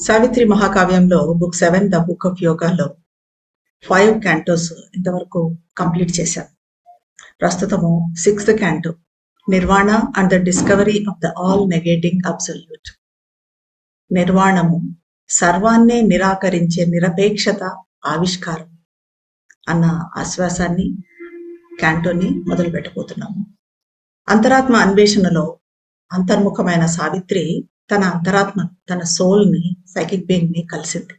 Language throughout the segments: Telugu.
సావిత్రి మహాకావ్యంలో బుక్ 7 ద బుక్ ఆఫ్ యోగాలో 5 క్యాంటోస్ ఇంతవరకు కంప్లీట్ చేశాం. ప్రస్తుతము 6th canto Nirvana and the discovery of the all negating absolute. నిర్వాణము సర్వాన్నే నిరాకరించే నిరపేక్షత ఆవిష్కారం అన్న ఆశ్వాసాన్ని క్యాంటోని మొదలు పెట్టబోతున్నాము. అంతరాత్మ అన్వేషణలో అంతర్ముఖమైన సావిత్రి తన అంతరాత్మ, తన సోల్ ని, సైకిక్ బీయింగ్ ని కలిసింది.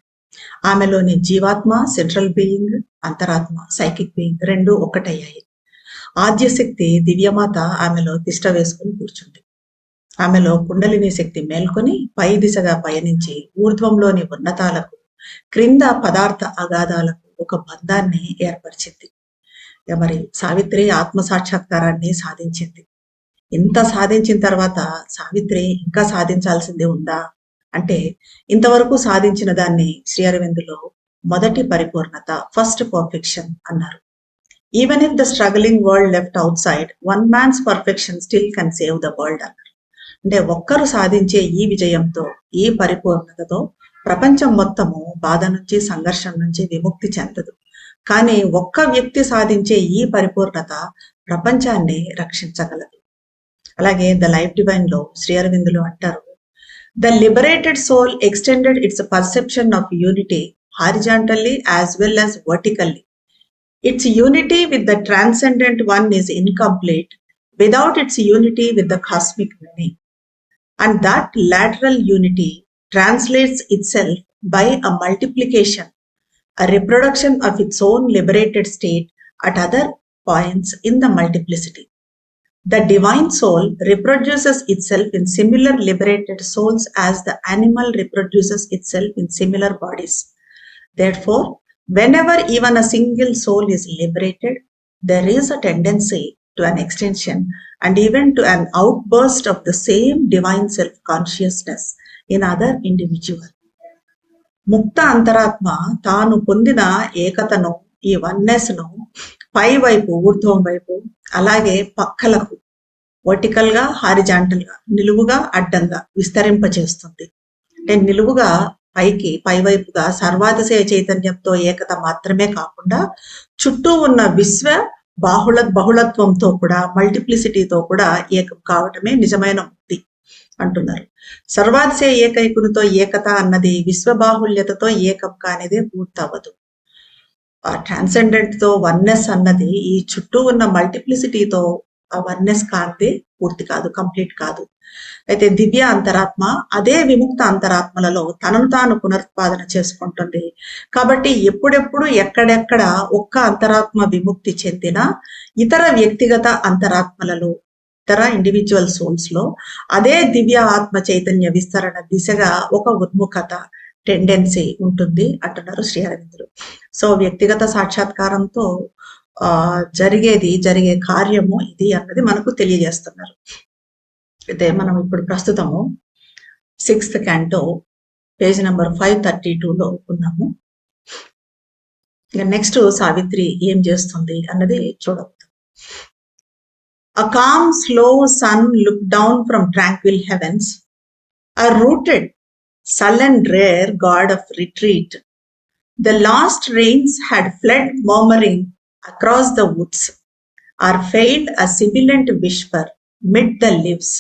ఆమెలోని జీవాత్మ, సెంట్రల్ బీయింగ్, అంతరాత్మ, సైకిక్ బీయింగ్ రెండు ఒక్కటయ్యాయి. ఆద్యశక్తి దివ్యమాత ఆమెలో తిష్ట వేసుకుని కూర్చుంది. ఆమెలో కుండలిని శక్తి మేల్కొని పై దిశగా పయనించి ఊర్ధ్వంలోని ఉన్నతాలకు, క్రింద పదార్థ అగాధాలకు ఒక బంధాన్ని ఏర్పరిచింది. మరి సావిత్రి ఆత్మ సాక్షాత్కారాన్ని సాధించింది. ఇంత సాధించిన తర్వాత సావిత్రి ఇంకా సాధించాల్సిందే ఉందా అంటే, ఇంతవరకు సాధించిన దాన్ని శ్రీ అరవిందులో మొదటి పరిపూర్ణత, ఫస్ట్ పర్ఫెక్షన్ అన్నారు. Even if the struggling world left outside, one man's perfection still can save the world అన్నారు. అంటే ఒక్కరు సాధించే ఈ విజయంతో, ఈ పరిపూర్ణతతో ప్రపంచం మొత్తము బాధ నుంచి, సంఘర్షణ నుంచి విముక్తి చెందదు. కానీ ఒక్క వ్యక్తి సాధించే ఈ పరిపూర్ణత ప్రపంచాన్ని రక్షించగలదు. అలాగే ద లైఫ్ డివైన్ లో శ్రీ అరవిందులు అంటారు, the liberated soul extended its perception of unity horizontally as well as vertically. Its unity with the transcendent one is incomplete without its unity with the cosmic many. And that lateral unity translates itself by a multiplication, a reproduction of its own liberated state at other points in the multiplicity. The divine soul reproduces itself in similar liberated souls as the animal reproduces itself in similar bodies. Therefore, whenever even a single soul is liberated, there is a tendency to an extension and even to an outburst of the same divine self-consciousness in other individual. ముక్త అంతరాత్మ తాను పొందిన ఏకతను, ఈ వన్నెస్ ను పై వైపు, ఊర్ధ్వం వైపు, అలాగే పక్కలకు, వర్టికల్ గా, హారిజాంటల్ గా, నిలువుగా, అడ్డంగా విస్తరింపచేస్తుంది. అంటే నిలువుగా పైకి, పై వైపుగా సర్వాతిశయ చైతన్యంతో ఏకత మాత్రమే కాకుండా చుట్టూ ఉన్న విశ్వ బహుళత్వంతో కూడా, మల్టిప్లిసిటీతో కూడా ఏకం కావటమే నిజమైన ముక్తి అంటున్నారు. సర్వాతిశయ ఏకైకునితో ఏకత అన్నది విశ్వబాహుళ్యతతో ఏకం కానిదే పూర్తవ్వదు. ఆ ట్రాన్సెండెంట్ తో వన్నెస్ అన్నది ఈ చుట్టూ ఉన్న మల్టిప్లిసిటీతో ఆ వన్నెస్ కానిదే పూర్తి కాదు, కంప్లీట్ కాదు. అయితే దివ్య అంతరాత్మ అదే విముక్త అంతరాత్మలలో తనను తాను పునరుత్పాదన చేసుకుంటుంది. కాబట్టి ఎప్పుడెప్పుడు ఎక్కడెక్కడ ఒక్క అంతరాత్మ విముక్తి చెందినా ఇతర వ్యక్తిగత అంతరాత్మలలో, ఇతర ఇండివిజువల్ సోల్స్ లో అదే దివ్య ఆత్మ చైతన్య విస్తరణ దిశగా ఒక ఉన్ముఖత, టెండెన్సీ ఉంటుంది అంటున్నారు శ్రీ అరవిందులు. సో వ్యక్తిగత సాక్షాత్కారంతో జరిగే కార్యము ఇది అన్నది మనకు తెలియజేస్తున్నారు. అయితే మనం ఇప్పుడు ప్రస్తుతము 6th క్యాంటో పేజ్ నెంబర్ 532లో ఉన్నాము. ఇక నెక్స్ట్ సావిత్రి ఏం చేస్తుంది అన్నది చూడవచ్చు. A calm, slow sun looked down from tranquil heavens. A rooted, sullen, rare god of retreat. The lost rains had fled murmuring across the woods, or failed a sibilant whisper mid the leaves.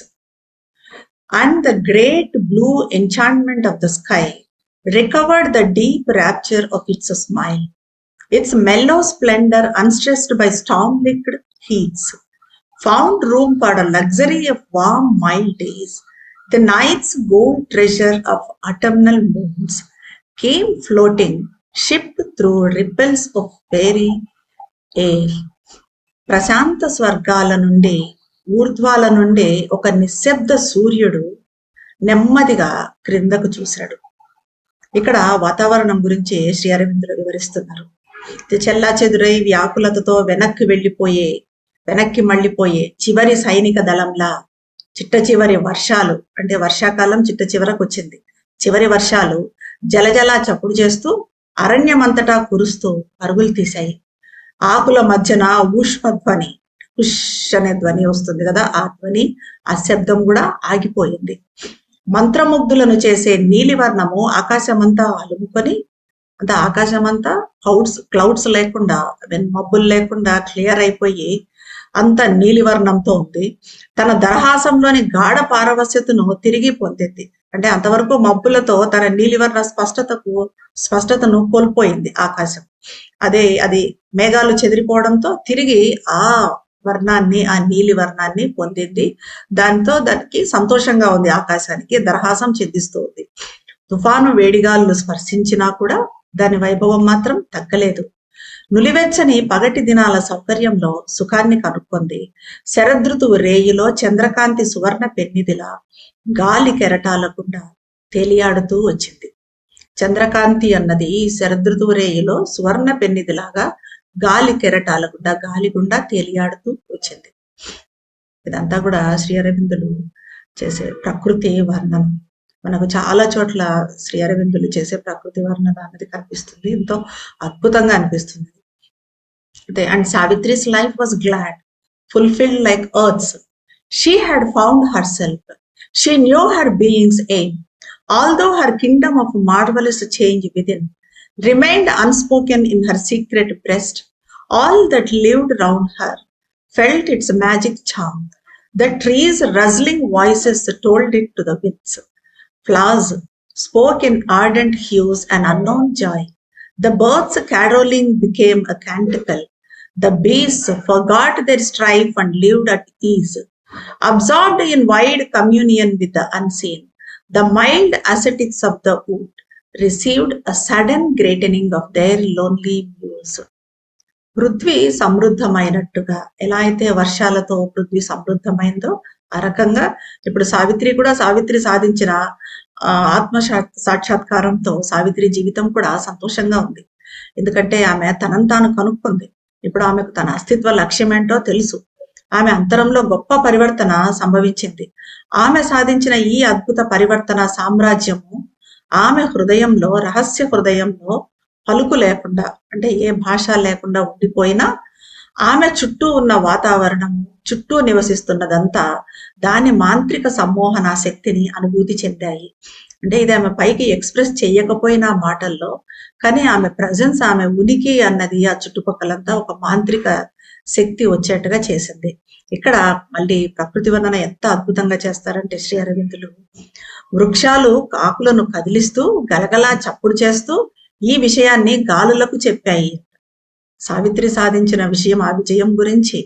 And the great blue enchantment of the sky recovered the deep rapture of its smile. Its mellow splendor, unstressed by storm-licked heats, found room for a luxury of warm, mild days. The night's gold treasure of autumnal moons came floating, shipped through ripples of fairy air. ప్రశాంత స్వర్గాల నుండి, ఊర్ధ్వాల నుండి ఒక నిశ్శబ్ద సూర్యుడు నెమ్మదిగా క్రిందకు చూశాడు. ఇక్కడ వాతావరణం గురించి శ్రీ అరవిందులు వివరిస్తున్నారు. చెల్లా చెదురై వ్యాకులతతో వెనక్కి మళ్ళిపోయే చివరి సైనిక దళంలా చిట్ట చివరి వర్షాలు, అంటే వర్షాకాలం చిట్ట చివరకు వచ్చింది. చివరి వర్షాలు జలజలా చప్పుడు చేస్తూ అరణ్యమంతటా కురుస్తూ పరుగులు తీశాయి. ఆకుల మధ్యన ఊష్మధ్వని, పుష్ అనే ధ్వని వస్తుంది కదా, ఆ ధ్వని, ఆ శబ్దం కూడా ఆగిపోయింది. మంత్రముగ్ధులను చేసే నీలివర్ణము ఆకాశమంతా అలుముకొని, అంత ఆకాశమంతా క్లౌడ్స్ లేకుండా, మబ్బులు లేకుండా క్లియర్ అయిపోయి అంత నీలివర్ణంతో ఉంది. తన దరహాసంలోని గాఢ పారవస్యతను తిరిగి పొందింది. అంటే అంతవరకు మబ్బులతో తన నీలివర్ణ స్పష్టతను కోల్పోయింది ఆకాశం. అది మేఘాలు చెదిరిపోవడంతో తిరిగి ఆ నీలి వర్ణాన్ని పొందింది. దానికి సంతోషంగా ఉంది, ఆకాశానికి దరహాసం చెందిస్తూ ఉంది. తుఫాను వేడిగాలు స్పర్శించినా కూడా దాని వైభవం మాత్రం తగ్గలేదు. నులివెచ్చని పగటి దినాల సౌకర్యంలో సుఖాన్ని కనుక్కుంది. శరదృతువు రేయిలో చంద్రకాంతి సువర్ణ పెన్నిదిలా గాలి కెరటాలకుండా తేలియాడుతూ వచ్చింది. చంద్రకాంతి అన్నది శరదృతువు రేయిలో సువర్ణ పెన్నిదిలాగా గాలి కెరటాలకుండా గాలి గుండా తేలియాడుతూ వచ్చింది. ఇదంతా కూడా శ్రీ అరవిందులు చేసే ప్రకృతి వర్ణన. మనకు చాలా చోట్ల శ్రీ అరవిందులు చేసే ప్రకృతి వర్ణన అనేది కనిపిస్తుంది, ఎంతో అద్భుతంగా అనిపిస్తుంది. And Savitri's life was glad, fulfilled like earth's. She had found herself. She knew her being's aim. Although her kingdom of marvelous change within remained unspoken in her secret breast, all that lived round her felt its magic charm. The trees' rustling voices told it to the winds. Flowers spoke in ardent hues and unknown joy. The birds' caroling became a canticle. The beasts forgot their strife and lived at ease. Absorbed in wide communion with the unseen, the mild ascetics of the wood received a sudden greatening of their lonely views. Prithvi సమృద్ధమైనట్టుగా ఎలా అయితే వర్షాలతో పృథ్వీ సమృద్ధమైందో ఆ రకంగా ఇప్పుడు సావిత్రి సాధించిన ఆత్మ సాక్షాత్కారంతో సావిత్రి జీవితం కూడా సంతోషంగా ఉంది. ఎందుకంటే ఆమె తనను తాను కనుక్కుంది. ఇప్పుడు ఆమెకు తన అస్తిత్వ లక్ష్యం ఏంటో తెలుసు. ఆమె అంతరంలో గొప్ప పరివర్తన సంభవించింది. ఆమె సాధించిన ఈ అద్భుత పరివర్తన సామ్రాజ్యము ఆమె హృదయంలో, రహస్య హృదయంలో పలుకు లేకుండా, అంటే ఏ భాష లేకుండా ఉండిపోయినా ఆమె చుట్టూ ఉన్న వాతావరణము, చుట్టూ నివసిస్తున్నదంతా దాని మాంత్రిక సమ్మోహన శక్తిని అనుభూతి చెందాయి. అంటే ఇది ఆమె పైకి ఎక్స్ప్రెస్ చేయకపోయినా మాటల్లో, కానీ ఆమె ప్రజెన్స్, ఆమె ఉనికి అన్నది ఆ చుట్టుపక్కలంతా ఒక మాంత్రిక శక్తి వచ్చేట్టుగా చేసింది. ఇక్కడ మళ్ళీ ప్రకృతి వర్ణన ఎంత అద్భుతంగా చేస్తారంటే శ్రీ అరవిందులు, వృక్షాలు ఆకులను కదిలిస్తూ గలగలా చప్పుడు చేస్తూ ఈ విషయాన్ని గాలులకు చెప్పాయి. సావిత్రి సాధించిన విషయం, ఆ విజయం గురించి,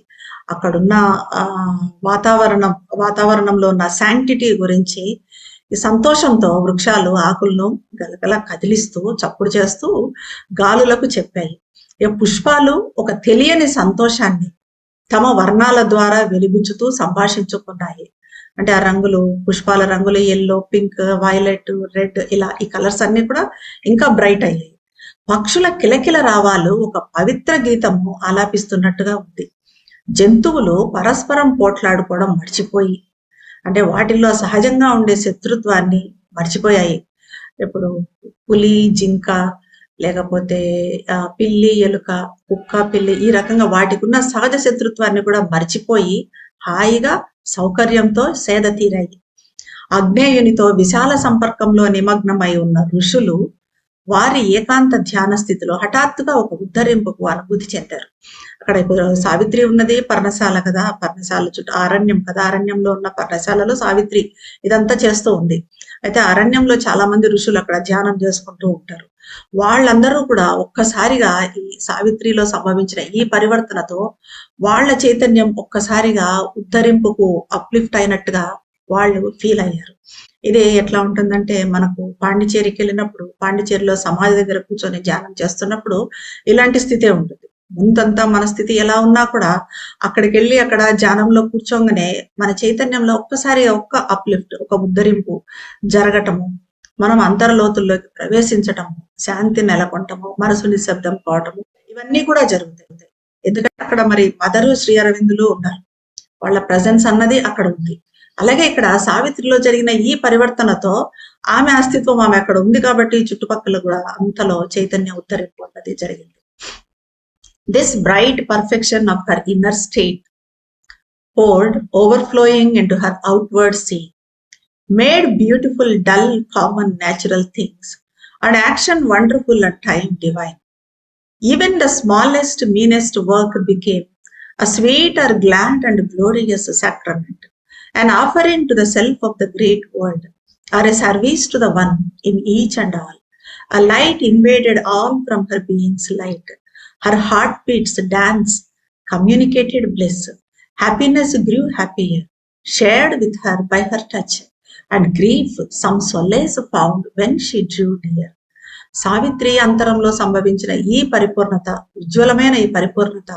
అక్కడున్న వాతావరణంలో ఉన్న శాంక్టిటీ గురించి ఈ సంతోషంతో వృక్షాలు ఆకులను గలగల కదిలిస్తూ చప్పుడు చేస్తూ గాలులకు చెప్పాయి. పుష్పాలు ఒక తెలియని సంతోషాన్ని తమ వర్ణాల ద్వారా వెలిబుచ్చుతూ సంభాషించుకున్నాయి. అంటే ఆ రంగులు, పుష్పాల రంగులు ఎల్లో, పింక్, వైలెట్, రెడ్, ఇలా ఈ కలర్స్ అన్ని కూడా ఇంకా బ్రైట్ అయ్యాయి. పక్షుల కిలకిల రావాలు ఒక పవిత్ర గీతము ఆలాపిస్తున్నట్టుగా ఉంది. జంతువులు పరస్పరం పోట్లాడుకోవడం మర్చిపోయి, అంటే వాటిల్లో సహజంగా ఉండే శత్రుత్వాన్ని మర్చిపోయాయి. ఇప్పుడు పులి, జింక, లేకపోతే పిల్లి, ఎలుక, కుక్క, పిల్లి, ఈ రకంగా వాటికి ఉన్న సహజ శత్రుత్వాన్ని కూడా మర్చిపోయి హాయిగా సౌకర్యంతో సేద తీరాయి. అగ్నేయునితో విశాల సంపర్కంలో నిమగ్నమై ఉన్న ఋషులు వారి ఏకాంత ధ్యాన స్థితిలో హఠాత్తుగా ఒక ఉద్ధరింపుకు అనుభూతి చెందారు. అక్కడ ఇప్పుడు సావిత్రి ఉన్నది పర్ణశాల కదా, పర్ణశాల చుట్టూ అరణ్యం కదా, అరణ్యంలో ఉన్న పర్ణశాలలో సావిత్రి ఇదంతా చేస్తూ ఉంది. అయితే అరణ్యంలో చాలా మంది ఋషులు అక్కడ ధ్యానం చేసుకుంటూ ఉంటారు. వాళ్ళందరూ కూడా ఒక్కసారిగా ఈ సావిత్రిలో సంభవించిన ఈ పరివర్తనతో వాళ్ళ చైతన్యం ఒక్కసారిగా ఉద్ధరింపుకు అప్లిఫ్ట్ అయినట్టుగా వాళ్ళు ఫీల్ అయ్యారు. ఇది ఎట్లా ఉంటుందంటే, మనకు పాండిచేరికి వెళ్ళినప్పుడు, పాండిచేరిలో సమాధి దగ్గర కూర్చొని ధ్యానం చేస్తున్నప్పుడు ఇలాంటి స్థితే ఉంటుంది. ముందంతా మన స్థితి ఎలా ఉన్నా కూడా అక్కడికి వెళ్ళి అక్కడ ధ్యానంలో కూర్చోగానే మన చైతన్యంలో ఒక్కసారి ఒక్క అప్లిఫ్ట్, ఒక ఉద్ధరింపు జరగటము, మనం అంతర్లోతుల్లోకి ప్రవేశించటము, శాంతి నెలకొంటము, మనసు నిశ్శబ్దం కావటము, ఇవన్నీ కూడా జరుగుతాయి. ఎందుకంటే అక్కడ మరి మదరు శ్రీ అరవిందులు ఉన్నారు, వాళ్ళ ప్రజెన్స్ అన్నది అక్కడ ఉంది. అలాగే ఇక్కడ సావిత్రిలో జరిగిన ఈ పరివర్తనతో ఆమె అస్తిత్వం ఆమె అక్కడ ఉంది కాబట్టి చుట్టుపక్కల కూడా అంతలో చైతన్య ఉద్ధరింపు అన్నది జరిగింది. This bright perfection of her inner state poured overflowing into her outward sea. made beautiful, dull, common, natural things, and action wonderful and time divine. Even the smallest, meanest work became a sweet or glad and glorious sacrament, an offering to the self of the great world, or a service to the one in each and all. A light invaded all from her being's light. Her heartbeats dance, communicated bliss. Happiness grew happier, shared with her by her touch, and grief some solace found when she drew near. Savitri అంతరంలో సంభవించిన ఈ పరిపూర్ణత, ఉజ్వలమైన ఈ పరిపూర్ణత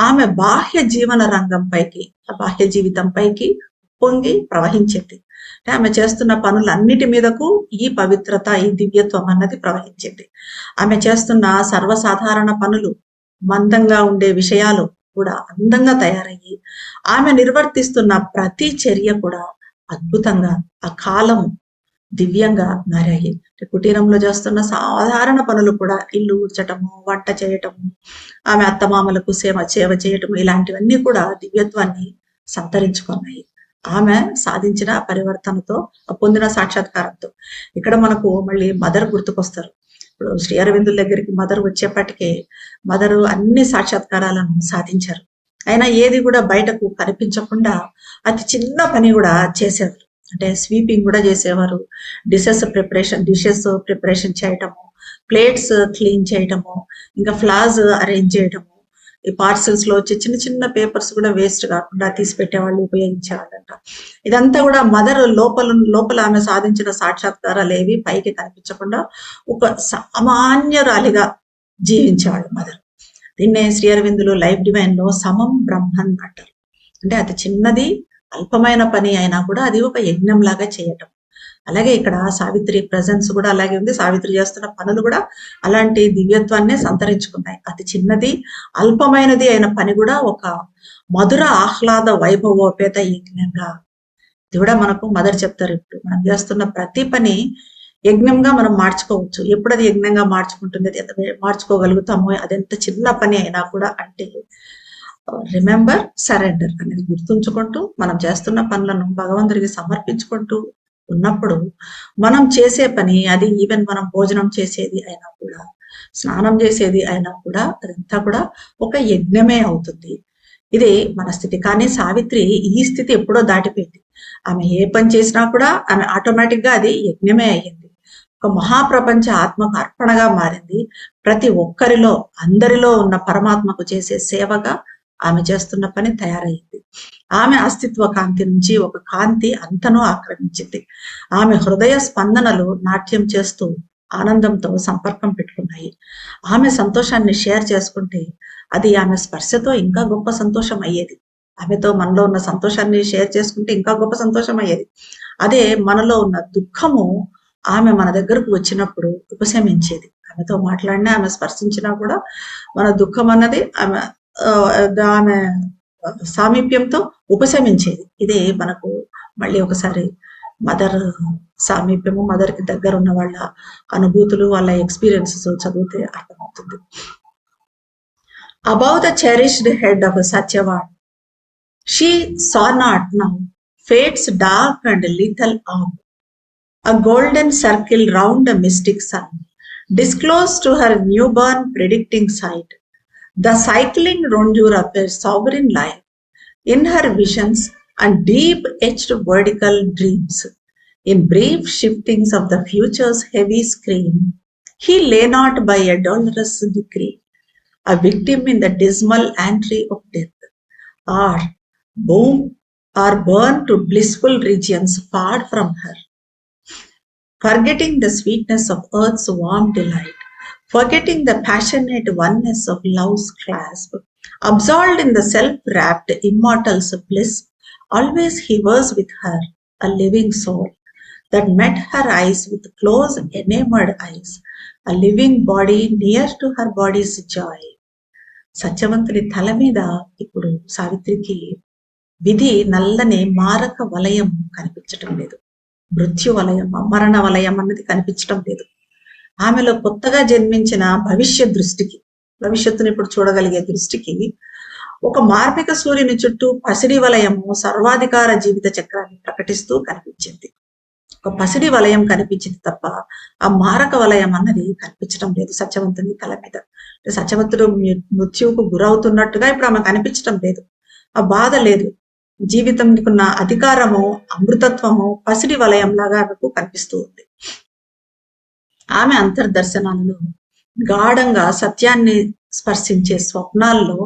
ఆమె బాహ్య జీవన రంగంపైకి, బాహ్య జీవితంపైకి పొంగి ప్రవహించింది. అంటే ఆమె చేస్తున్న పనులన్నిటి మీదకు ఈ పవిత్రత, ఈ దివ్యత్వం అన్నది ప్రవహించింది. ఆమె చేస్తున్న సర్వసాధారణ పనులు, మందంగా ఉండే విషయాలు కూడా అందంగా తయారయ్యి, ఆమె నిర్వర్తిస్తున్న ప్రతి చర్య కూడా అద్భుతంగా, ఆ కాలం దివ్యంగా మారాయి. కుటీరంలో చేస్తున్న సాధారణ పనులు కూడా, ఇల్లు ఊడ్చటము, వంట చేయటము, ఆమె అత్తమామలకు సేవ చేయటము, ఇలాంటివన్నీ కూడా దివ్యత్వాన్ని సంతరించుకున్నాయి. ఆమె సాధించిన పరివర్తనతో, పొందిన సాక్షాత్కారంతో. ఇక్కడ మనకు మళ్ళీ మదర్ గుర్తుకొస్తారు. ఇప్పుడు శ్రీ అరవిందుల దగ్గరికి మదర్ వచ్చేప్పటికే మదరు అన్ని సాక్షాత్కారాలను సాధించారు. అయినా ఏది కూడా బయటకు కనిపించకుండా అతి చిన్న పని కూడా చేసేవారు. అంటే స్వీపింగ్ కూడా చేసేవారు, డిషెస్ ప్రిపరేషన్ చేయటము, ప్లేట్స్ క్లీన్ చేయటము, ఇంకా ఫ్లాస్ అరేంజ్ చేయటము, ఈ పార్సల్స్ లో వచ్చే చిన్న చిన్న పేపర్స్ కూడా వేస్ట్ కాకుండా తీసి పెట్టేవాళ్ళు, ఉపయోగించేవాళ్ళంట. ఇదంతా కూడా మదర్ లోపల ఆమె సాధించిన సాక్షాత్కారాలు ఏవి పైకి కనిపించకుండా ఒక సామాన్యరాలిగా జీవించేవాళ్ళు మదర్. దీన్నే శ్రీ అరవిందులు లైఫ్ డివైన్ లో సమం బ్రహ్మన్ అంటారు. అంటే అతి చిన్నది, అల్పమైన పని అయినా కూడా అది ఒక యజ్ఞం లాగా చేయటం. అలాగే ఇక్కడ సావిత్రి ప్రజెన్స్ కూడా అలాగే ఉంది. సావిత్రి చేస్తున్న పనులు కూడా అలాంటి దివ్యత్వాన్నే సంతరించుకున్నాయి. అతి చిన్నది, అల్పమైనది అయిన పని కూడా ఒక మధుర ఆహ్లాద వైభవోపేత యజ్ఞంగా, ఇది కూడా మనకు మదర్ చెప్తారు. ఇప్పుడు మనం చేస్తున్న ప్రతి పని యజ్ఞంగా మనం మార్చుకోవచ్చు. ఎప్పుడు అది యజ్ఞంగా మార్చుకోగలుగుతామో, అదెంత చిన్న పని అయినా కూడా. అంటే రిమెంబర్ సరెండర్ అనేది గుర్తుంచుకుంటూ మనం చేస్తున్న పనులను భగవంతుడికి సమర్పించుకుంటూ ఉన్నప్పుడు మనం చేసే పని, అది ఈవెన్ మనం భోజనం చేసేది అయినా కూడా, స్నానం చేసేది అయినా కూడా, అదంతా కూడా ఒక యజ్ఞమే అవుతుంది. ఇదే మన స్థితి. కానీ సావిత్రి ఈ స్థితి ఎప్పుడో దాటిపోయింది. ఆమె ఏ పని చేసినా కూడా ఆమె ఆటోమేటిక్ గా అది యజ్ఞమే అయ్యింది. ఒక మహాప్రపంచ ఆత్మకు అర్పణగా మారింది. ప్రతి ఒక్కరిలో, అందరిలో ఉన్న పరమాత్మకు చేసే సేవగా ఆమె చేస్తున్న పని తయారయ్యింది. ఆమె అస్తిత్వ కాంతి నుంచి ఒక కాంతి అంతను ఆక్రమించింది. ఆమె హృదయ స్పందనలు నాట్యం చేస్తూ ఆనందంతో సంపర్కం పెట్టుకున్నాయి. ఆమె సంతోషాన్ని షేర్ చేసుకుంటే అది ఆమె స్పర్శతో ఇంకా గొప్ప సంతోషం అయ్యేది. ఆమెతో మనలో ఉన్న సంతోషాన్ని షేర్ చేసుకుంటే ఇంకా గొప్ప సంతోషం అయ్యేది. అదే మనలో ఉన్న దుఃఖము ఆమె మన దగ్గరకు వచ్చినప్పుడు ఉపశమించేది. ఆమెతో మాట్లాడినా, ఆమె స్పర్శించినా కూడా మన దుఃఖం అన్నది ఆమె సామీప్యంతో ఉపశమించేది. ఇదే మనకు మళ్ళీ ఒకసారి మదర్ సామీప్యము, మదర్ కి దగ్గర ఉన్న వాళ్ళ అనుభూతులు, వాళ్ళ ఎక్స్పీరియన్సెస్ చదివితే అర్థమవుతుంది. Above the cherished head of Satyavad, she saw not now fate's dark and lethal arm, a golden circle round a mystic sun, disclosed to her newborn predicting sight. The cycling rondure of her sovereign life, in her visions and deep-etched vertical dreams, in brief shiftings of the future's heavy screen, he lay not by a dolorous decree, a victim in the dismal antry of death, or born to blissful regions far from her, forgetting the sweetness of earth's warm delight, forgetting the passionate oneness of love's clasp, absolved in the self-wrapped immortal's bliss, always he was with her, a living soul, that met her eyes with close enamored eyes, a living body near to her body's joy. సత్యవంతుని తల మీద ఇప్పుడు సావిత్రికి విధి నల్లని మారక వలయం కనిపించటం లేదు. మృత్యు వలయం, మరణ వలయం అన్నది కనిపించటం లేదు. ఆమెలో కొత్తగా జన్మించిన భవిష్యత్తుని ఇప్పుడు చూడగలిగే దృష్టికి ఒక మార్మిక సూర్యుని చుట్టూ పసిడి వలయము సర్వాధికార జీవిత చక్రాన్ని ప్రకటిస్తూ కనిపించింది. ఒక పసిడి వలయం కనిపించింది తప్ప ఆ మారక వలయం అన్నది కనిపించడం లేదు సత్యవంతుని తల మీద. సత్యవంతుడు మృత్యువుకు గురవుతున్నట్టుగా ఇప్పుడు ఆమె కనిపించడం లేదు. ఆ బాధ లేదు. జీవితంకి ఉన్న అధికారము, అమృతత్వము పసిడి వలయం లాగా ఆమెకు కనిపిస్తూ ఉంది. ఆమె అంతర్దర్శనాలను గాఢంగా సత్యాన్ని స్పర్శించే స్వప్నాల్లో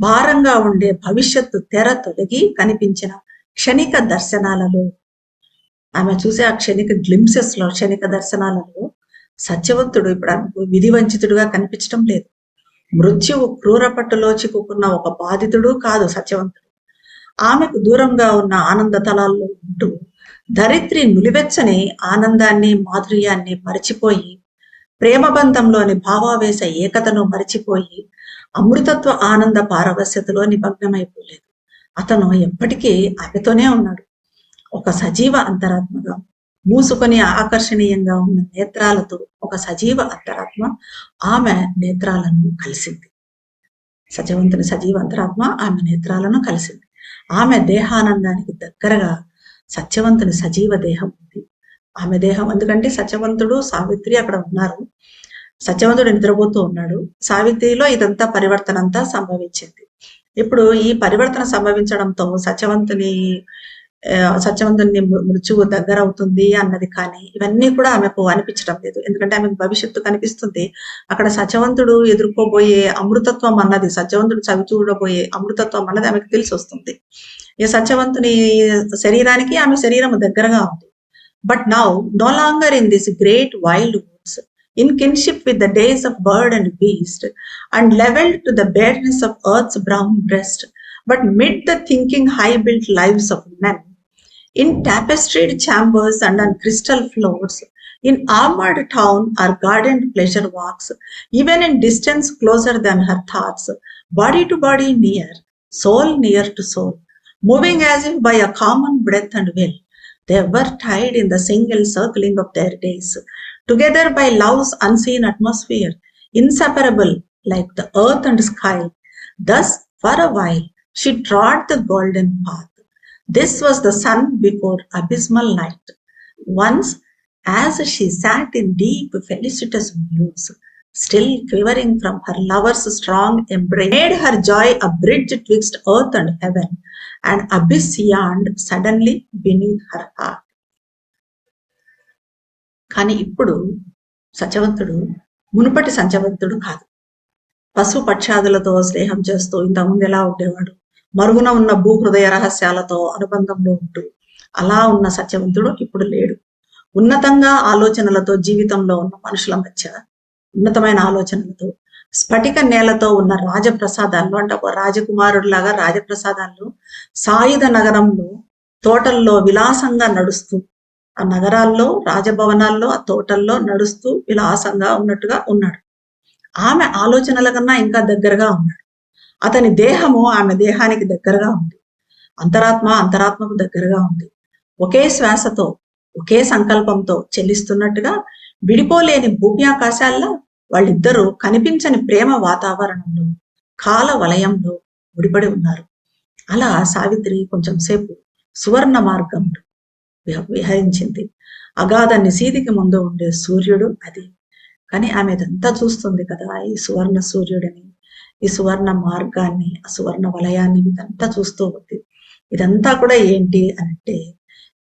భారంగా ఉండే భవిష్యత్తు తెర తొలగి కనిపించిన క్షణిక దర్శనాలలో, ఆమె చూసే ఆ క్షణిక గ్లింప్సెస్ లో, క్షణిక దర్శనాలలో సత్యవంతుడు ఇప్పుడు ఆమెకు విధివంచితుడుగా కనిపించడం లేదు. మృత్యువు క్రూరపట్టులో చిక్కుకున్న ఒక బాధితుడు కాదు సత్యవంతుడు. ఆమెకు దూరంగా ఉన్న ఆనంద తలాల్లో ఉంటూ ధరిత్రి నులివెచ్చని ఆనందాన్ని, మాధుర్యాన్ని మరిచిపోయి, ప్రేమబంధంలోని భావావేశ ఏకతను మరిచిపోయి అమృతత్వ ఆనంద పారవస్యతలో నిమగ్నమైపోలేదు. అతను ఎప్పటికీ ఆమెతోనే ఉన్నాడు. ఒక సజీవ అంతరాత్మగా మూసుకొని ఆకర్షణీయంగా ఉన్న నేత్రాలతో ఒక సజీవ అంతరాత్మ ఆమె నేత్రాలను కలిసింది. సత్యవంతుని సజీవ అంతరాత్మ ఆమె నేత్రాలను కలిసింది. ఆమె దేహానందానికి దగ్గరగా సత్యవంతుని సజీవ దేహం ఉంది. ఆమె దేహం, ఎందుకంటే సత్యవంతుడు సావిత్రి అక్కడ ఉన్నారు. సత్యవంతుడు నిద్రపోతూ ఉన్నాడు. సావిత్రిలో ఇదంతా పరివర్తన అంతా సంభవించింది. ఇప్పుడు ఈ పరివర్తన సంభవించడంతో సత్యవంతుని మృత్యువు దగ్గర అవుతుంది అన్నది కానీ ఇవన్నీ కూడా ఆమెకు అనిపించడం లేదు. ఎందుకంటే ఆమెకు భవిష్యత్తు కనిపిస్తుంది. అక్కడ సత్యవంతుడు ఎదుర్కోబోయే అమృతత్వం అన్నది, సత్యవంతుడు చవి చూడబోయే అమృతత్వం అన్నది ఆమెకు తెలిసి వస్తుంది. ఈ సత్యవంతుని శరీరానికి ఆమె శరీరం దగ్గరగా ఉంది. But now, no longer in this great wild woods, in kinship with the days of bird and beast, and leveled to the bareness of earth's brown breast, but mid the thinking high-built lives of men, in tapestried chambers and on crystal floors, in armored town or gardened pleasure walks, even in distance closer than her thoughts, body to body near to soul, moving as if by a common breath and will, they were tied in the single circling of their days, together by love's unseen atmosphere, inseparable like the earth and sky. Thus, for a while, she trod the golden path. This was the sun before abysmal night. Once, as she sat in deep felicitous muse, still quivering from her lover's strong embrace, made her joy a bridge twixt earth and heaven, and abyss yawned suddenly beneath her heart. కానీ ఇప్పుడు సత్యవంతుడు మునుపటి సత్యవంతుడు కాదు. పశు పక్షాదులతో స్నేహం చేస్తూ ఇంతకుముందు ఎలా ఉండేవాడు, మరుగున ఉన్న భూహృదయ రహస్యాలతో అనుబంధంలో ఉంటూ అలా ఉన్న సత్యవంతుడు ఇప్పుడు లేడు. ఉన్నతంగా ఆలోచనలతో జీవితంలో ఉన్న మనుషుల మధ్య, ఉన్నతమైన ఆలోచనలతో స్ఫటిక నేలతో ఉన్న రాజప్రసాదాల్లో, అంటే ఒక రాజకుమారుడిలాగా రాజప్రసాదాల్లో, సాయుధ నగరంలో తోటల్లో విలాసంగా నడుస్తూ, ఆ నగరాల్లో, రాజభవనాల్లో, ఆ తోటల్లో నడుస్తూ విలాసంగా ఉన్నట్టుగా ఉన్నాడు. ఆమె ఆలోచనల కన్నా ఇంకా దగ్గరగా ఉన్నాడు. అతని దేహము ఆమె దేహానికి దగ్గరగా ఉంది. అంతరాత్మకు దగ్గరగా ఉంది. ఒకే శ్వాసతో, ఒకే సంకల్పంతో చెల్లిస్తున్నట్టుగా విడిపోలేని భూమ్యాకాశాల్లో వాళ్ళిద్దరూ కనిపించని ప్రేమ వాతావరణంలో, కాల వలయంలో ముడిపడి ఉన్నారు. అలా సావిత్రి కొంచెం సేపు సువర్ణ మార్గంలో విహరించింది. అగాధ నిశీదికి ముందు ఉండే సూర్యుడు అది. కానీ ఆమె ఇదంతా చూస్తుంది కదా, ఈ సువర్ణ సూర్యుడిని, ఈ సువర్ణ మార్గాన్ని, ఆ సువర్ణ వలయాన్ని ఇదంతా చూస్తూ ఉంది. ఇదంతా కూడా ఏంటి అంటే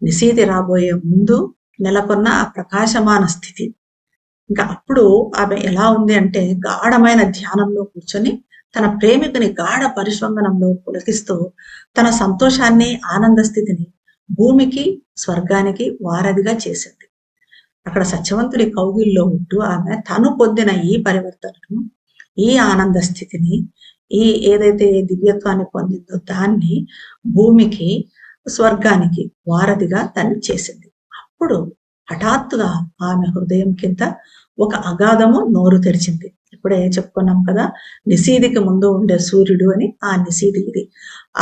నిశీది రాబోయే ముందు నెలకొన్న ఆ ప్రకాశమాన స్థితి. ఇంకా అప్పుడు ఆమె ఎలా ఉంది అంటే గాఢమైన ధ్యానంలో కూర్చొని తన ప్రేమికుని గాఢ పరిశ్వంగనంలో పులకిస్తూ తన సంతోషాన్ని, ఆనంద స్థితిని భూమికి, స్వర్గానికి వారధిగా చేసింది. అక్కడ సత్యవంతుడి కౌగిల్లో ఉంటూ ఆమె తను పొందిన ఈ పరివర్తనను, ఈ ఆనంద స్థితిని, ఈ ఏదైతే దివ్యత్వాన్ని పొందిందో దాన్ని భూమికి, స్వర్గానికి వారధిగా దాన్ని చేసింది. అప్పుడు హఠాత్తుగా ఆమె హృదయం కింద ఒక అగాధము నోరు తెరిచింది. ఇప్పుడే చెప్పుకున్నాం కదా, నిశీదికి ముందు ఉండే సూర్యుడు అని. ఆ నిశీది ఇది.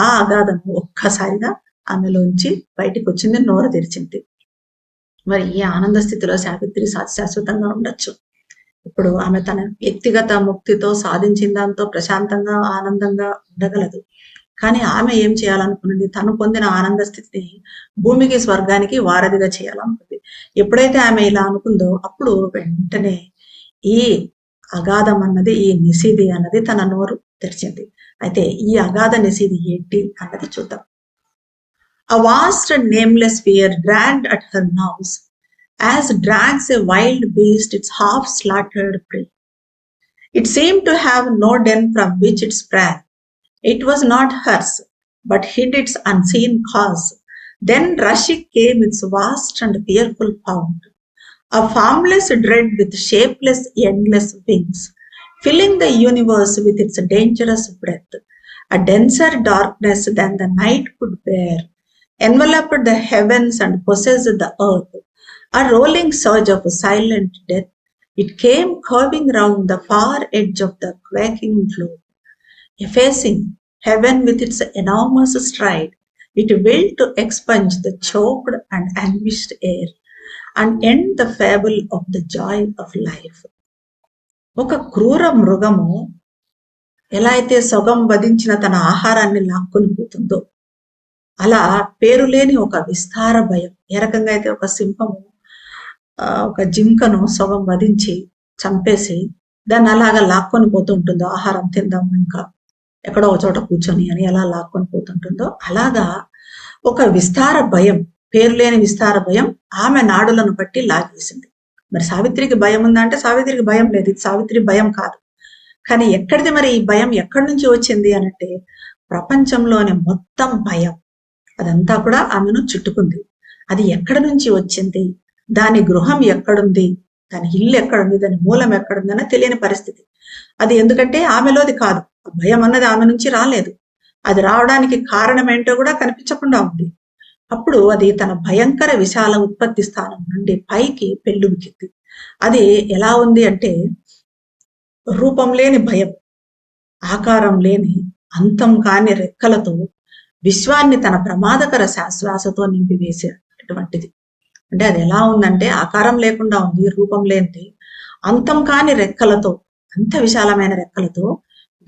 ఆ అగాధము ఒక్కసారిగా ఆమెలోంచి బయటికి వచ్చింది, నోరు తెరిచింది. మరి ఈ ఆనంద స్థితిలో సావిత్రి శాశ్వతంగా ఉండొచ్చు. ఇప్పుడు ఆమె తన వ్యక్తిగత ముక్తితో సాధించిన దాంతో ప్రశాంతంగా, ఆనందంగా ఉండగలదు. కానీ ఆమె ఏం చేయాలనుకున్నది, తను పొందిన ఆనంద స్థితిని భూమికి స్వర్గానికి వారధిగా చేయాలనుకుంది. ఎప్పుడైతే ఆమె ఇలా అనుకుందో అప్పుడు వెంటనే ఈ అగాధం అన్నది, ఈ నిశీది అన్నది తన నోరు తెరిచింది. అయితే ఈ అగాధ నిశీది ఏంటి అన్నది చూద్దాం. A vast and nameless fear dragged at her nerves, as drags a wild beast its half-slaughtered prey. It seemed to have no den from which it sprang. It was not hers, but hid its unseen cause. Then rushing came its vast and fearful pound, a formless dread with shapeless, endless wings, filling the universe with its dangerous breath. A denser darkness than the night could bear enveloped the heavens and possessed the earth. A rolling surge of silent death, it came curving round the far edge of the quaking globe. Effacing heaven with its enormous stride, it willed to expunge the choked and anguished air and end the fable of the joy of life. ఒక క్రూర మృగము ఎలా అయితే సొగం వధించిన తన ఆహారాన్ని లాక్కొని పోతుందో, అలా పేరులేని ఒక విస్తార భయం, ఏ రకంగా అయితే ఒక సింహము ఒక జింకను సొగం వధించి చంపేసి దాన్ని అలాగా లాక్కొని పోతుంటుందో, ఆహారం తిందాం ఇంకా ఎక్కడో ఒక చోట కూర్చొని అని ఎలా లాక్కొని పోతుంటుందో, అలాగా ఒక విస్తార భయం, పేరులేని విస్తార భయం ఆమె నాడులను బట్టి లాగేసింది. మరి సావిత్రికి భయం ఉందా అంటే సావిత్రికి భయం లేదు, ఇది సావిత్రి భయం కాదు. కానీ ఎక్కడిది మరి ఈ భయం ఎక్కడి నుంచి వచ్చింది అనంటే, ప్రపంచంలోని మొత్తం భయం అదంతా కూడా ఆమెను చుట్టుకుంది. అది ఎక్కడి నుంచి వచ్చింది, దాని గృహం ఎక్కడుంది, దాని ఇల్లు ఎక్కడుంది, దాని మూలం ఎక్కడుంది అన్న తెలియని పరిస్థితి. అది ఎందుకంటే ఆమెలోది కాదు, భయం అన్నది ఆమె నుంచి రాలేదు. అది రావడానికి కారణం ఏంటో కూడా కనిపించకుండా ఉంది. అప్పుడు అది తన భయంకర విశాల ఉత్పత్తి స్థానం నుండి పైకి పెళ్ళుబికింది. అది ఎలా ఉంది అంటే, రూపం లేని భయం, ఆకారం లేని అంతం కాని రెక్కలతో విశ్వాన్ని తన ప్రమాదకర శ్వాసతో నింపివేసేటువంటిది. అంటే అది ఎలా ఉందంటే, ఆకారం లేకుండా ఉంది, రూపం లేనిది, అంతం కాని రెక్కలతో, అంత విశాలమైన రెక్కలతో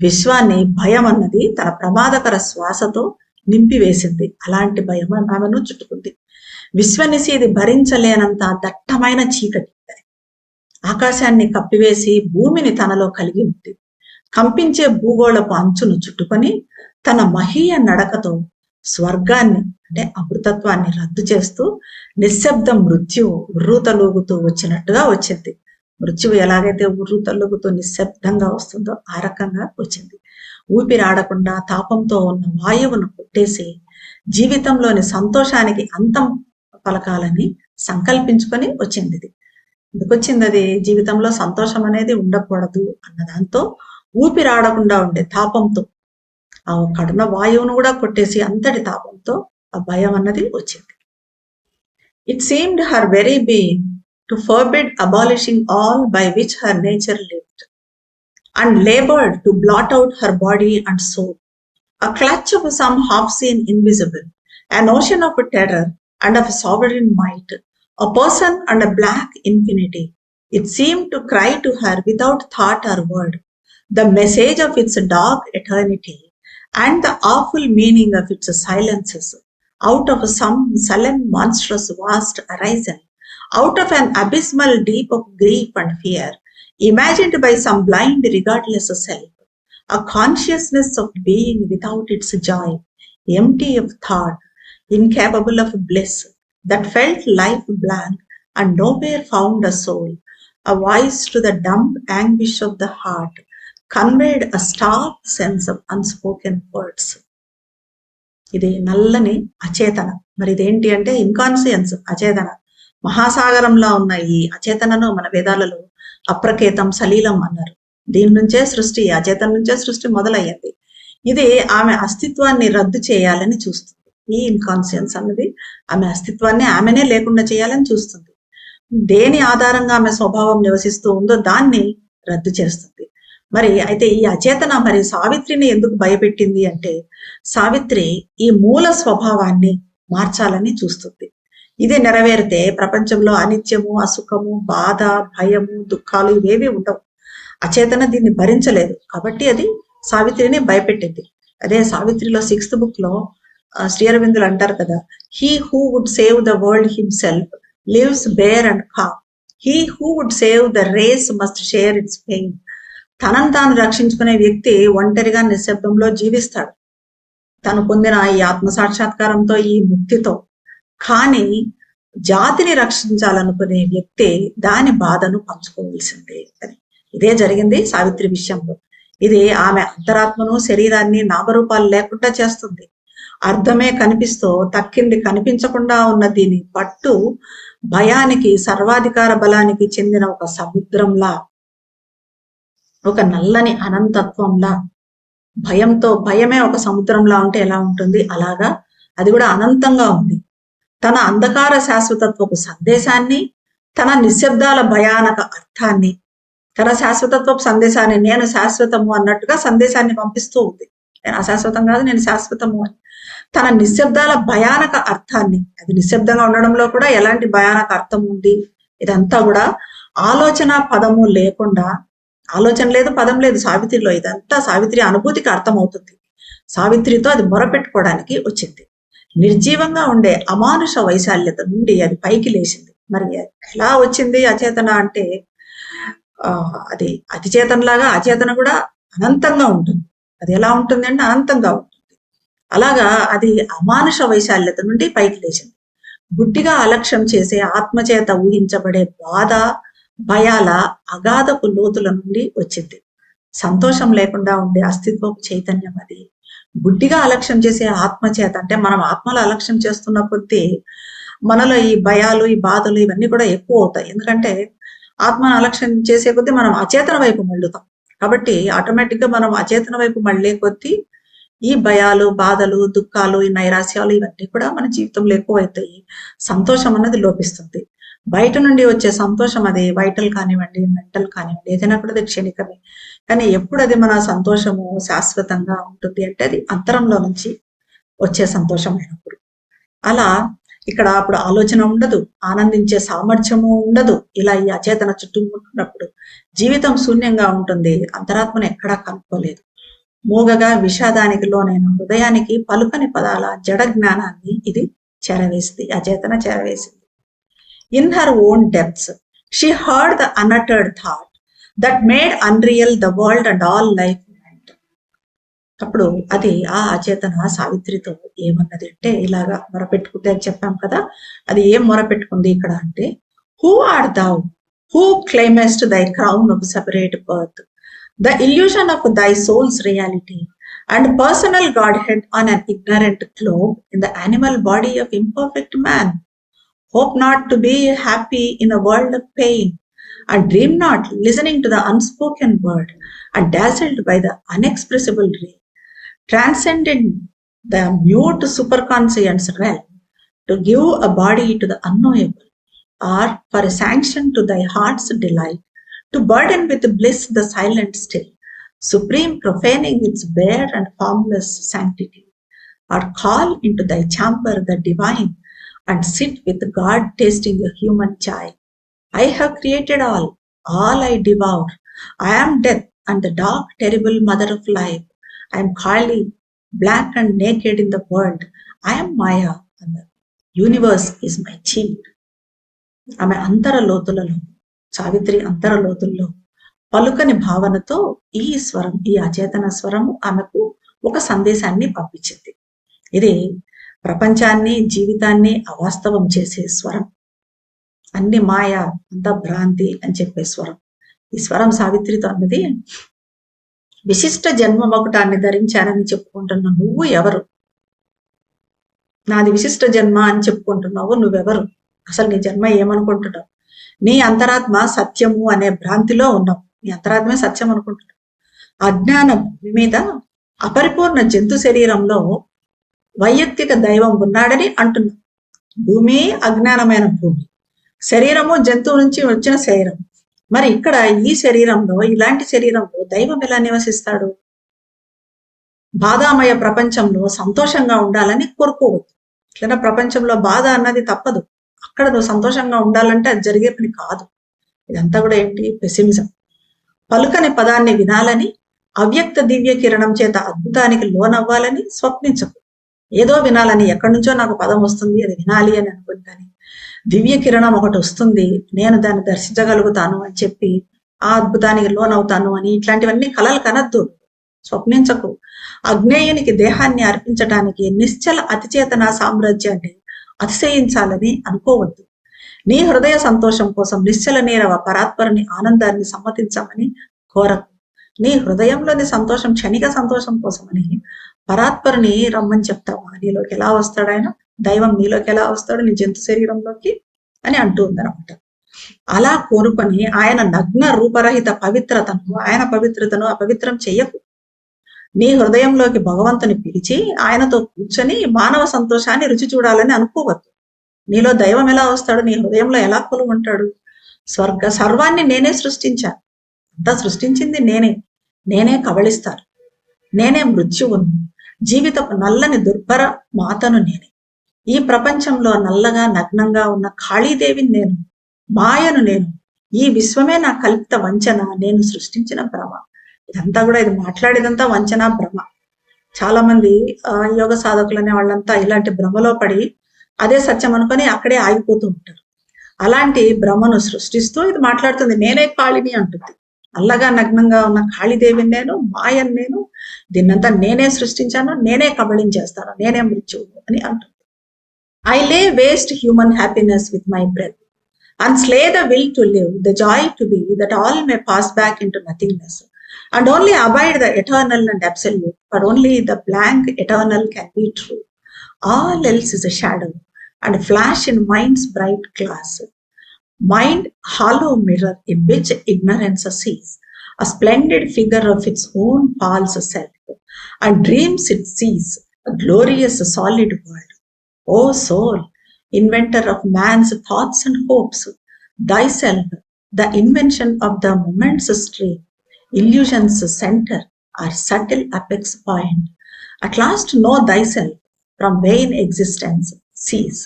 విశ్వాన్ని భయం అన్నది తన ప్రమాదకర శ్వాసతో నింపివేసింది. అలాంటి భయం ఆమెను చుట్టుకుంది. విశ్వనిశీది భరించలేనంత దట్టమైన చీకటి ఆకాశాన్ని కప్పివేసి భూమిని తనలో కలిగి ఉంది. కంపించే భూగోళపు అంచును చుట్టుకొని తన మహీయ నడకతో స్వర్గాన్ని అంటే అమృతత్వాన్ని రద్దు చేస్తూ నిశ్శబ్ద మృత్యువు ఉర్రూతలూగుతూ వచ్చినట్టుగా వచ్చింది. మృత్యువు ఎలాగైతే ఉర్రూతలూగుతూ నిశ్శబ్దంగా వస్తుందో ఆ రకంగా వచ్చింది. ఊపిరాడకుండా తాపంతో ఉన్న వాయువును కొట్టేసి జీవితంలోని సంతోషానికి అంతం పలకాలని సంకల్పించుకొని వచ్చింది. ఇది ఎందుకు వచ్చింది? అది జీవితంలో సంతోషం అనేది ఉండకూడదు అన్న దాంతో ఊపిరాడకుండా ఉండే తాపంతో ఆ కడున వాయువును కూడా కొట్టేసి అంతటి తాపంతో ఆ భయం అన్నది వచ్చింది. It seemed her very being to forbid abolishing all by which her nature lived and labored to blot out her body and soul. A clutch of some half-seen invisible, an ocean of terror and of sovereign might, a person and a black infinity. It seemed to cry to her without thought or word, the message of its dark eternity and the awful meaning of its silences, out of some sullen monstrous vast horizon, out of an abysmal deep of grief and fear, imagined by some blind regardless self, a consciousness of being without its joy, empty of thought, incapable of bliss, that felt life blank and nowhere found a soul, a voice to the dumb anguish of the heart, conveyed a stark sense of unspoken words. ఇది నల్లని అచేతన. మరి ఇదేంటి అంటే ఇన్కాన్షియన్స్, అచేతన. మహాసాగరంలో ఉన్న ఈ అచేతనను మన వేదాలలో అప్రకేతం సలీలం అన్నారు. దీని నుంచే సృష్టి, అచేతన నుంచే సృష్టి మొదలయ్యింది. ఇది ఆమె అస్తిత్వాన్ని రద్దు చేయాలని చూస్తుంది. ఈ ఇన్కాన్షియన్స్ అన్నది ఆమె అస్తిత్వాన్ని ఆమెనే లేకుండా చేయాలని చూస్తుంది. దేని ఆధారంగా ఆమె స్వభావం నివసిస్తూ ఉందో దాన్ని రద్దు చేస్తుంది. మరి అయితే ఈ అచేతన మరి సావిత్రిని ఎందుకు భయపెట్టింది అంటే, సావిత్రి ఈ మూల స్వభావాన్ని మార్చాలని చూస్తుంది. ఇది నెరవేరితే ప్రపంచంలో అనిత్యము, అసుఖము, బాధ, భయము, దుఃఖాలు ఇవేవి ఉండవు. అచేతన దీన్ని భరించలేదు కాబట్టి అది సావిత్రిని భయపెట్టింది. అదే సావిత్రిలో 6th book లో శ్రీ అరవిందులు అంటారు కదా, he who would save the world himself lives bare and calm, he who would save the race must share its pain. తనను తాను రక్షించుకునే వ్యక్తి ఒంటరిగా నిశ్శబ్దంలో జీవిస్తాడు, తను పొందిన ఈ ఆత్మ సాక్షాత్కారంతో, ఈ ముక్తితో. కానీ జాతిని రక్షించాలనుకునే వ్యక్తి దాని బాధను పంచుకోవాల్సిందే అని. ఇదే జరిగింది సావిత్రి విషయంలో. ఇది ఆమె అంతరాత్మను, శరీరాన్ని నామరూపాలు లేకుండా చేస్తుంది. అర్థమే కనిపిస్తూ తక్కింది కనిపించకుండా ఉన్న దీని పట్టు భయానికి, సర్వాధికార బలానికి చెందిన ఒక సముద్రంలా, ఒక నల్లని అనంతత్వంలా. భయమే ఒక సముద్రంలా ఉంటే ఎలా ఉంటుంది, అలాగా అది కూడా అనంతంగా ఉంది. తన అంధకార శాశ్వతత్వపు సందేశాన్ని, తన నిశ్శబ్దాల భయానక అర్థాన్ని, తన శాశ్వతత్వపు సందేశాన్ని, నేను శాశ్వతము అన్నట్టుగా సందేశాన్ని పంపిస్తూ ఉంది. నేను అశాశ్వతం కాదు, నేను శాశ్వతము అని. తన నిశ్శబ్దాల భయానక అర్థాన్ని, అది నిశ్శబ్దంగా ఉండడంలో కూడా ఎలాంటి భయానక అర్థం ఉంది. ఇదంతా కూడా ఆలోచన పదము లేకుండా, ఆలోచన లేదు, పదం లేదు సావిత్రిలో. ఇదంతా సావిత్రి అనుభూతికి అర్థమవుతుంది. సావిత్రితో అది మొరపెట్టుకోవడానికి వచ్చింది. నిర్జీవంగా ఉండే అమానుష వైశాల్యత నుండి అది పైకి లేచింది. మరి ఎలా వచ్చింది అచేతన అంటే, అది అతిచేతనలాగా అచేతన కూడా అనంతంగా ఉంటుంది. అది ఎలా ఉంటుంది అంటే అనంతంగా ఉంటుంది. అలాగా అది అమానుష వైశాల్యత నుండి పైకి లేచింది. గుడ్డిగా అలక్ష్యం చేసే ఆత్మచేత ఊహించబడే బాధ, భయాల అగాధపు లోతుల నుండి వచ్చింది. సంతోషం లేకుండా ఉండే అస్తిత్వపు చైతన్యం అది. గుడ్డిగా అలక్ష్యం చేసే ఆత్మచేత అంటే, మనం ఆత్మలో అలక్ష్యం చేస్తున్న కొద్దీ మనలో ఈ భయాలు, ఈ బాధలు ఇవన్నీ కూడా ఎక్కువ అవుతాయి. ఎందుకంటే ఆత్మను అలక్ష్యం చేసే కొద్దీ మనం అచేతన వైపు మళ్ళుతాం. కాబట్టి ఆటోమేటిక్ గా మనం అచేతన వైపు మళ్ళే కొద్దీ ఈ భయాలు, బాధలు, దుఃఖాలు, ఈ నైరాశ్యాలు ఇవన్నీ కూడా మన జీవితంలో ఎక్కువ అవుతాయి. సంతోషం అన్నది లోపిస్తుంది. బయట నుండి వచ్చే సంతోషం, అది వైటల్ కానివ్వండి, మెంటల్ కానివ్వండి, ఏదైనా కూడా అది క్షణికమే. కానీ ఎప్పుడు అది మన సంతోషము శాశ్వతంగా ఉంటుంది అంటే అది అంతరంలో నుంచి వచ్చే సంతోషం అయినప్పుడు. అలా ఇక్కడ అప్పుడు ఆలోచన ఉండదు, ఆనందించే సామర్థ్యము ఉండదు. ఇలా ఈ అచేతన చుట్టుముట్టినప్పుడు జీవితం శూన్యంగా ఉంటుంది. అంతరాత్మను ఎక్కడా కనుక్కోలేదు. మూగగా విషాదానికి లోనైన హృదయానికి పలుకని పదాల జడ జ్ఞానాన్ని ఇది చేరవేసింది, అచేతన చేరవేసింది. In her own depths she heard the unuttered thought that made unreal the world and all life moment. అప్పుడు అది ఆ అచేతన సావిత్రితో ఏమన్నది అంటే, ఇలాగా మొరపెట్టుకుంటే అని చెప్పాం కదా, అది ఏం మొరపెట్టుకుంది ఇక్కడ అంటే, హూ ఆర్ దౌ హూ క్లెయిమెస్ట్ దై crown of separate birth, the illusion of thy soul's reality and personal godhead on an ignorant globe in the animal body of imperfect man. Hope not to be happy in a world of pain, and dream not listening to the unspoken word, and dazzled by the unexpressible ray, transcending the mute superconscience realm to give a body to the unknowable, or for a sanction to thy heart's delight, to burden with bliss the silent still, supreme profaning its bare and formless sanctity, or call into thy chamber the divine, and sit with God tasting a human joy. I have created all I devour. I am death and the dark terrible mother of life. I am Kali, black and naked in the world. I am Maya and the universe is my chief. ఆమె అంతర లోతులలో, సావిత్రి అంతర లోతుల్లో పలుకని భావనతో ఈ స్వరం, ఈ అచేతన స్వరము ఆమెకు ఒక సందేశాన్ని పంపించింది. ఇది ప్రపంచాన్ని, జీవితాన్ని అవాస్తవం చేసే స్వరం. అన్ని మాయ, అంతా భ్రాంతి అని చెప్పే స్వరం. ఈ స్వరం సావిత్రితో అన్నది, విశిష్ట జన్మ మకుటాన్ని ధరించానని చెప్పుకుంటున్న నువ్వు ఎవరు? నాది విశిష్ట జన్మ అని చెప్పుకుంటున్నావు, నువ్వెవరు? అసలు నీ జన్మ ఏమనుకుంటున్నావు? నీ అంతరాత్మ సత్యము అనే భ్రాంతిలో ఉన్నావు. నీ అంతరాత్మే సత్యం అనుకుంటున్నావు. అజ్ఞాన భూమి మీద అపరిపూర్ణ జంతు శరీరంలో వైయక్తిక దైవం ఉన్నాడని అంటున్నావు. భూమి అజ్ఞానమైన భూమి, శరీరము జంతువు నుంచి వచ్చిన శరీరం. మరి ఇక్కడ ఈ శరీరంలో, ఇలాంటి శరీరంలో దైవం ఎలా నివసిస్తాడు? బాధామయ ప్రపంచంలో సంతోషంగా ఉండాలని కోరుకోవద్దు. ఇట్లా ప్రపంచంలో బాధ అన్నది తప్పదు. అక్కడ నువ్వు సంతోషంగా ఉండాలంటే అది జరిగే పని కాదు. ఇదంతా కూడా ఏంటి? పెసిమిజం. పలుకని పదాన్ని వినాలని, అవ్యక్త దివ్య కిరణం చేత అద్భుతానికి లోనవ్వాలని స్వప్నించకు. ఏదో వినాలని, ఎక్కడి నుంచో నాకు పదం వస్తుంది అది వినాలి అని అనుకుని, కానీ దివ్య కిరణం ఒకటి వస్తుంది, నేను దాన్ని దర్శించగలుగుతాను అని చెప్పి ఆ అద్భుతానికి లోనవుతాను అని ఇట్లాంటివన్నీ కలలు కనద్దు, స్వప్నించకు. అజ్ఞేయునికి దేహాన్ని అర్పించడానికి నిశ్చల అతిచేతన సామ్రాజ్యాన్ని అతిశయించాలని అనుకోవద్దు. నీ హృదయ సంతోషం కోసం నిశ్చల నీరవ పరాత్పరుని ఆనందాన్ని సమ్మతించమని కోరకు. నీ హృదయంలోని సంతోషం క్షణిక సంతోషం కోసమని పరాత్పరుని రమ్మని చెప్తావా? నీలోకి ఎలా వస్తాడు ఆయన? దైవం నీలోకి ఎలా వస్తాడు? నీ జంతు శరీరంలోకి అని అంటూ ఉందనమాట. అలా కోరుకొని ఆయన నగ్న రూపరహిత పవిత్రతను, ఆయన పవిత్రతను అపవిత్రం చెయ్యకు. నీ హృదయంలోకి భగవంతుని పిలిచి ఆయనతో కూర్చొని మానవ సంతోషాన్ని రుచి చూడాలని అనుకోవద్దు. నీలో దైవం ఎలా వస్తాడు? నీ హృదయంలో ఎలా కొలువు ఉంటాడు? సర్వాన్ని నేనే సృష్టించాను, అంతా సృష్టించింది నేనే కబళిస్తాను, నేనే మృత్యువును, జీవితపు నల్లని దుర్భర మాతను నేనే. ఈ ప్రపంచంలో నల్లగా నగ్నంగా ఉన్న ఖాళీదేవిని నేను, మాయను నేను, ఈ విశ్వమే నా కల్పిత వంచన, నేను సృష్టించిన భ్రమ. ఇదంతా కూడా, ఇది మాట్లాడేదంతా వంచన, భ్రమ. చాలా మంది యోగ సాధకులు అనే వాళ్ళంతా ఇలాంటి భ్రమలో పడి అదే సత్యం అనుకొని అక్కడే ఆగిపోతూ ఉంటారు. అలాంటి భ్రమను సృష్టిస్తూ ఇది మాట్లాడుతుంది, నేనే కాళిని అంటుంది. నల్లగా నగ్నంగా ఉన్న కాళీదేవిని నేను, మాయను నేను, దీన్నంతా నేనే సృష్టించాను, నేనే కబళించేస్తాను, నేనే మృత్యువు అని అంటుంది. I lay waste human happiness with my breath and slay the will to live, the joy to be, that all may pass back into nothingness, and only abide the eternal and absolute, but only the blank eternal can be true. All else is a shadow and flash in mind's bright glass. Mind hollow mirror in which ignorance sees a splendid figure of its own false self, and dreams it sees a glorious solid world. O soul, inventor of man's thoughts and hopes, thyself, the invention of the moment's stream, illusion's center or subtle apex point, at last know thyself from vain existence cease.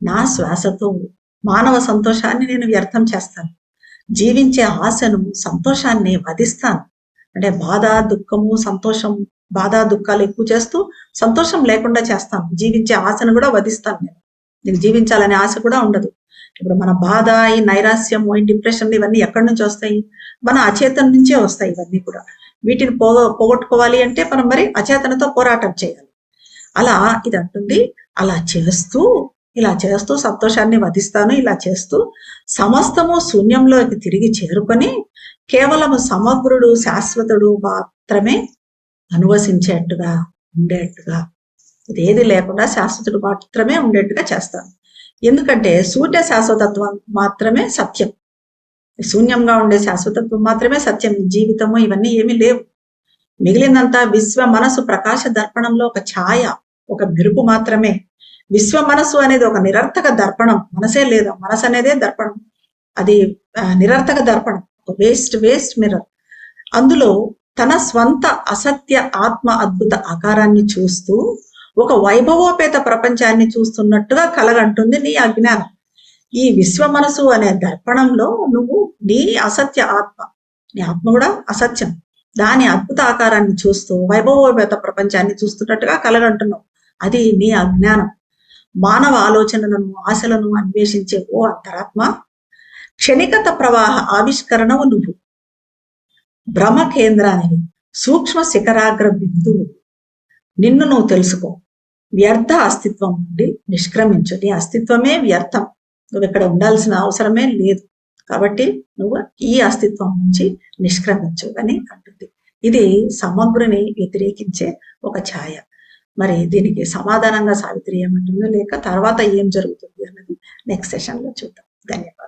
నా శ్వాసతో మానవ సంతోషాన్ని నేను వ్యర్థం చేస్తాను, జీవించే ఆశను, సంతోషాన్ని వధిస్తాను. అంటే బాధ, దుఃఖము, సంతోషం, బాధ దుఃఖాలు ఎక్కువ చేస్తూ సంతోషం లేకుండా చేస్తాను. జీవించే ఆశను కూడా వధిస్తాను. నీకు జీవించాలనే ఆశ కూడా ఉండదు. ఇప్పుడు మన బాధ, ఈ నైరాస్యము, ఈ డిప్రెషన్, ఇవన్నీ ఎక్కడి నుంచి వస్తాయి? మన అచేతన నుంచే వస్తాయి. ఇవన్నీ కూడా వీటిని పోగొట్టుకోవాలి అంటే మనం మరి అచేతనతో పోరాటం చేయాలి. అలా ఇది అంటుంది. ఇలా చేస్తూ సంతోషాన్ని వధిస్తాను. ఇలా చేస్తూ సమస్తము శూన్యంలోకి తిరిగి చేరుకొని కేవలము సమగ్రుడు, శాశ్వతుడు మాత్రమే అనువసించేట్టుగా ఉండేట్టుగా, ఇదేది లేకుండా శాశ్వతుడు మాత్రమే ఉండేట్టుగా చేస్తాను. ఎందుకంటే శూన్య శాశ్వతత్వం మాత్రమే సత్యం. శూన్యంగా ఉండే శాశ్వతత్వం మాత్రమే సత్యం. జీవితము ఇవన్నీ ఏమీ లేవు. మిగిలినంతా విశ్వ మనసు ప్రకాశ దర్పణంలో ఒక ఛాయ, ఒక మెరుపు మాత్రమే. విశ్వ మనసు అనేది ఒక నిరర్థక దర్పణం. మనసే లేదు, మనసు అనేదే దర్పణం. అది నిరర్థక దర్పణం, వేస్ట్ మిర్రర్. అందులో తన స్వంత అసత్య ఆత్మ అద్భుత ఆకారాన్ని చూస్తూ ఒక వైభవోపేత ప్రపంచాన్ని చూస్తున్నట్టుగా కలగంటుంది నీ అజ్ఞానం. ఈ విశ్వ మనసు అనే దర్పణంలో నువ్వు నీ అసత్య ఆత్మ, నీ ఆత్మ కూడా అసత్యం, దాని అద్భుత ఆకారాన్ని చూస్తూ వైభవోపేత ప్రపంచాన్ని చూస్తున్నట్టుగా కలగంటున్నావు. అది నీ అజ్ఞానం. మానవ ఆలోచనలను, ఆశలను అన్వేషించే ఓ అంతరాత్మ, క్షణికత ప్రవాహ ఆవిష్కరణవు నువ్వు. భ్రమ కేంద్రానివి, సూక్ష్మ శిఖరాగ్ర బిందువు. నిన్ను నువ్వు తెలుసుకో. వ్యర్థ అస్తిత్వం నుండి నిష్క్రమించు. నీ అస్తిత్వమే వ్యర్థం, నువ్వు ఇక్కడ ఉండాల్సిన అవసరమే లేదు. కాబట్టి నువ్వు ఈ అస్తిత్వం నుంచి నిష్క్రమించు అని అంటుంది. ఇది సమగ్రుని వ్యతిరేకించే ఒక ఛాయ. మరి దీనికి సమాధానంగా సావిత్రి ఏమంటుందో, లేక తర్వాత ఏం జరుగుతుంది అన్నది నెక్స్ట్ సెషన్ లో చూద్దాం. ధన్యవాదాలు.